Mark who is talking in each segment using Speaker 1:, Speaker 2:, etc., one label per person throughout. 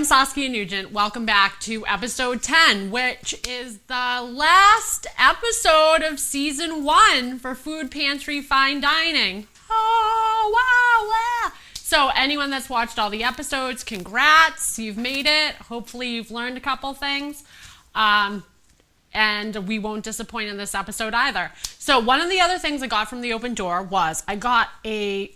Speaker 1: I'm Saskia Nugent. Welcome back to episode 10, which is the last episode of season 1 for Food Pantry Fine Dining. Oh, wow, wow. So anyone that's watched all the episodes, congrats, you've made it. Hopefully you've learned a couple things. And we won't disappoint in this episode either. So one of the other things I got from the open door was I got a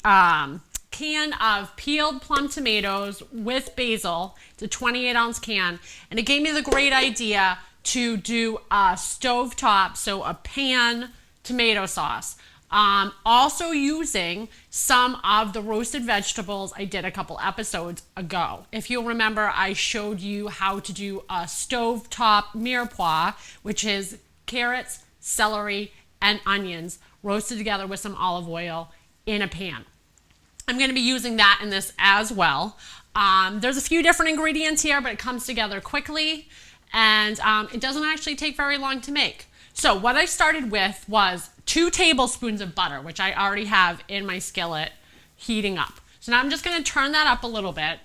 Speaker 1: can of peeled plum tomatoes with basil. It's a 28-ounce can. And it gave me the great idea to do a stovetop, so a pan tomato sauce. Also using some of the roasted vegetables I did a couple episodes ago. If you'll remember, I showed you how to do a stovetop mirepoix, which is carrots, celery, and onions roasted together with some olive oil in a pan. I'm going to be using that in this as well. There's a few different ingredients here, but it comes together quickly, and it doesn't actually take very long to make. So what I started with was 2 tablespoons of butter, which I already have in my skillet heating up. So now I'm just going to turn that up a little bit.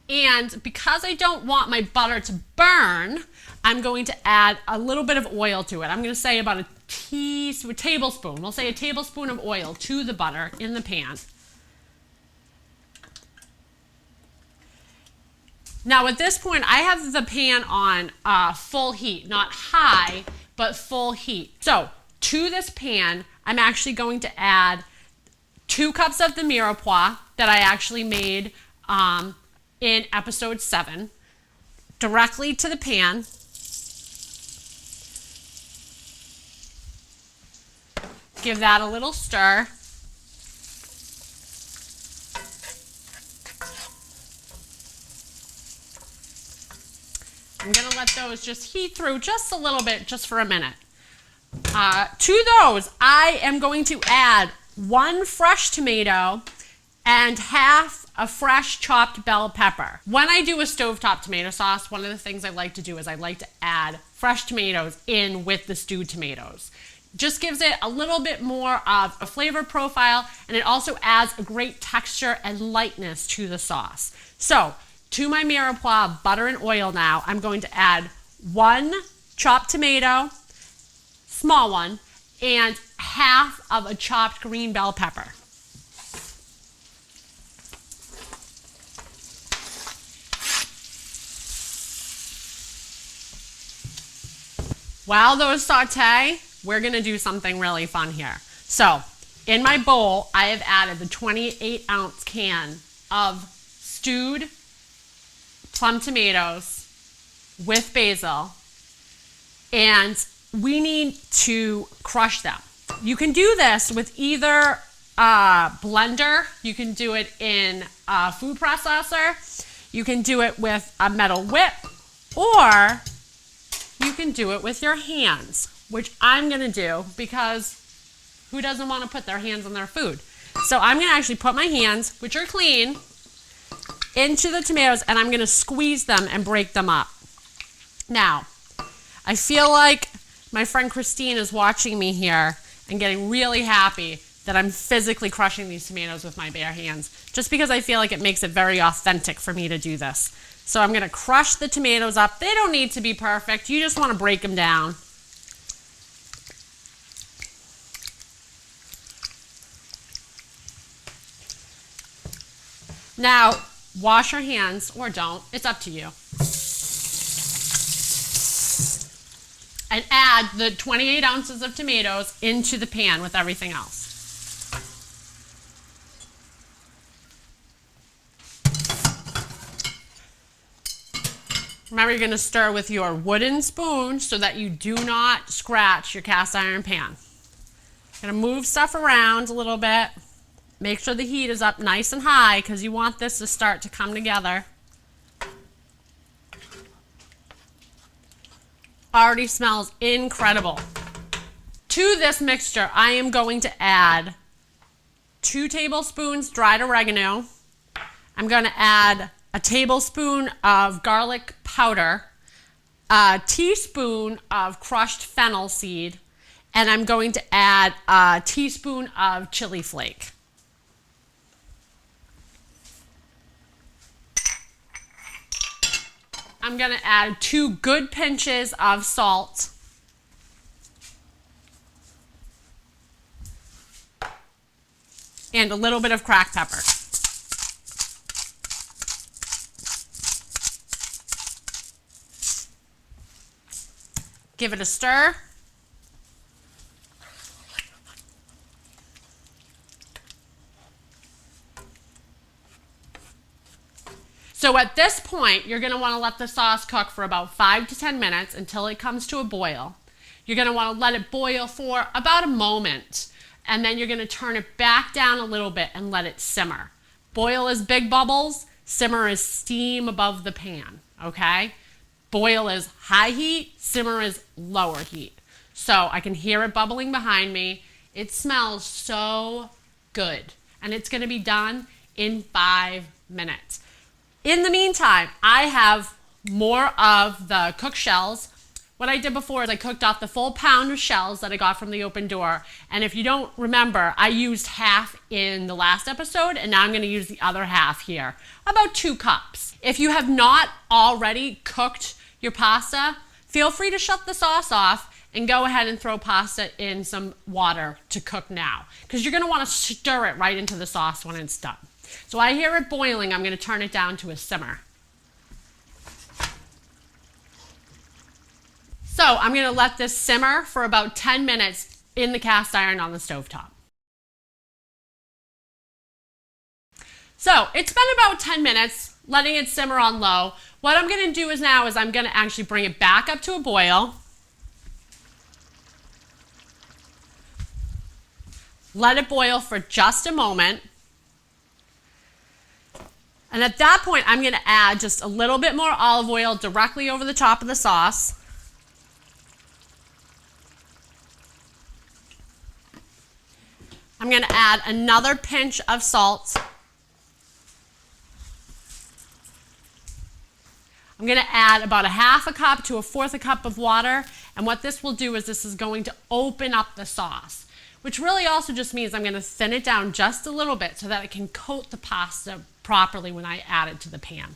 Speaker 1: And because I don't want my butter to burn, I'm going to add a little bit of oil to it. I'm going to say about a tablespoon. We'll say a tablespoon of oil to the butter in the pan. Now at this point, I have the pan on full heat, not high, but full heat. So to this pan, I'm actually going to add 2 cups of the mirepoix that I actually made in episode 7 directly to the pan. Give that a little stir. I'm going to let those just heat through just a little bit, just for a minute. To those, I am going to add 1 fresh tomato and half a fresh chopped bell pepper. When I do a stovetop tomato sauce, one of the things I like to do is I like to add fresh tomatoes in with the stewed tomatoes. Just gives it a little bit more of a flavor profile, and it also adds a great texture and lightness to the sauce. So to my mirepoix butter and oil now, I'm going to add 1 chopped tomato, small one, and half of a chopped green bell pepper. While those saute, we're going to do something really fun here. So in my bowl, I have added the 28-ounce can of stewed plum tomatoes with basil, and we need to crush them. You can do this with either a blender, you can do it in a food processor, you can do it with a metal whip, or you can do it with your hands, which I'm going to do because who doesn't want to put their hands on their food? So I'm going to actually put my hands, which are clean, into the tomatoes, and I'm going to squeeze them and break them up. Now, I feel like my friend Christine is watching me here and getting really happy that I'm physically crushing these tomatoes with my bare hands, just because I feel like it makes it very authentic for me to do this. So I'm going to crush the tomatoes up. They don't need to be perfect. You just want to break them down. Now, wash your hands, or don't. It's up to you. And add the 28 ounces of tomatoes into the pan with everything else. Remember, you're going to stir with your wooden spoon so that you do not scratch your cast iron pan. Going to move stuff around a little bit. Make sure the heat is up nice and high because you want this to start to come together. Already smells incredible. To this mixture, I am going to add 2 tablespoons dried oregano. I'm going to add a tablespoon of garlic powder, a teaspoon of crushed fennel seed, and I'm going to add a teaspoon of chili flake. I'm going to add 2 good pinches of salt. And a little bit of cracked pepper. Give it a stir. So at this point, you're going to want to let the sauce cook for about 5 to 10 minutes until it comes to a boil. You're going to want to let it boil for about a moment, and then you're going to turn it back down a little bit and let it simmer. Boil is big bubbles, simmer is steam above the pan, okay? Boil is high heat, simmer is lower heat. So I can hear it bubbling behind me. It smells so good, and it's going to be done in 5 minutes. In the meantime, I have more of the cooked shells. What I did before is I cooked off the full pound of shells that I got from the open door. And if you don't remember, I used half in the last episode, and now I'm going to use the other half here, about 2 cups. If you have not already cooked your pasta, feel free to shut the sauce off and go ahead and throw pasta in some water to cook now, because you're going to want to stir it right into the sauce when it's done. So I hear it boiling. I'm going to turn it down to a simmer. So I'm going to let this simmer for about 10 minutes in the cast iron on the stovetop. So it's been about 10 minutes, letting it simmer on low. What I'm going to do is I'm going to actually bring it back up to a boil. Let it boil for just a moment. And at that point, I'm going to add just a little bit more olive oil directly over the top of the sauce. I'm going to add another pinch of salt. I'm going to add about 1/2 cup to 1/4 cup of water. And what this will do is this is going to open up the sauce, which really also just means I'm going to thin it down just a little bit so that it can coat the pasta properly when I add it to the pan.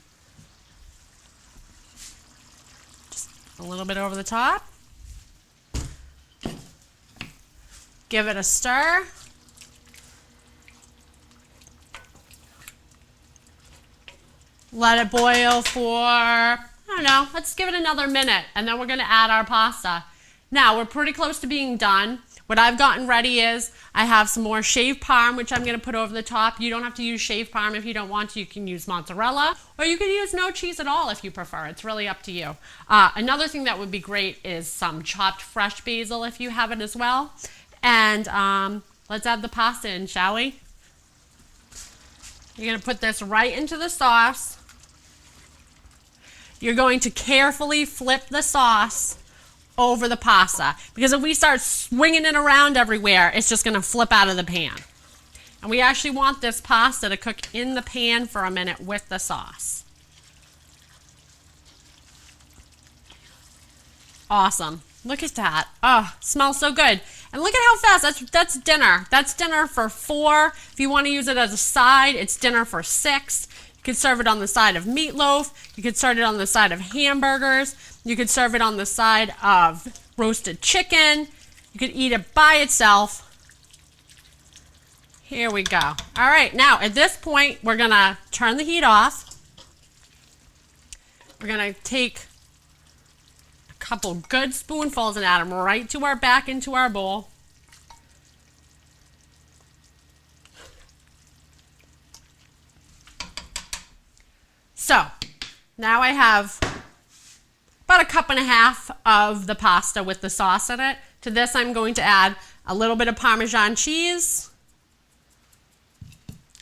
Speaker 1: Just a little bit over the top. Give it a stir. Let it boil for, I don't know, let's give it another minute, and then we're going to add our pasta. Now, we're pretty close to being done. What I've gotten ready is I have some more shaved parm, which I'm going to put over the top. You don't have to use shaved parm if you don't want to. You can use mozzarella, or you can use no cheese at all if you prefer. It's really up to you. Another thing that would be great is some chopped fresh basil if you have it as well. And let's add the pasta in, shall we? You're going to put this right into the sauce. You're going to carefully flip the sauce over the pasta, because if we start swinging it around everywhere, it's just going to flip out of the pan. And we actually want this pasta to cook in the pan for a minute with the sauce. Awesome. Look at that. Oh, smells so good. And look at how fast. That's dinner. That's dinner for 4. If you want to use it as a side, it's dinner for 6. You could serve it on the side of meatloaf. You could serve it on the side of hamburgers. You could serve it on the side of roasted chicken. You could eat it by itself. Here we go. All right, now at this point, we're going to turn the heat off. We're going to take a couple good spoonfuls and add them right to our back into our bowl. So now I have about 1.5 cups of the pasta with the sauce in it. To this, I'm going to add a little bit of Parmesan cheese.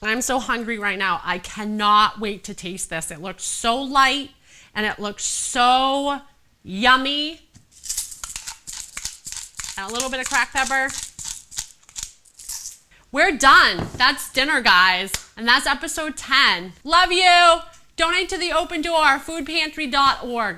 Speaker 1: I'm so hungry right now. I cannot wait to taste this. It looks so light and it looks so yummy. And a little bit of cracked pepper. We're done. That's dinner, guys. And that's episode 10. Love you. Donate to the Open Door, foodpantry.org.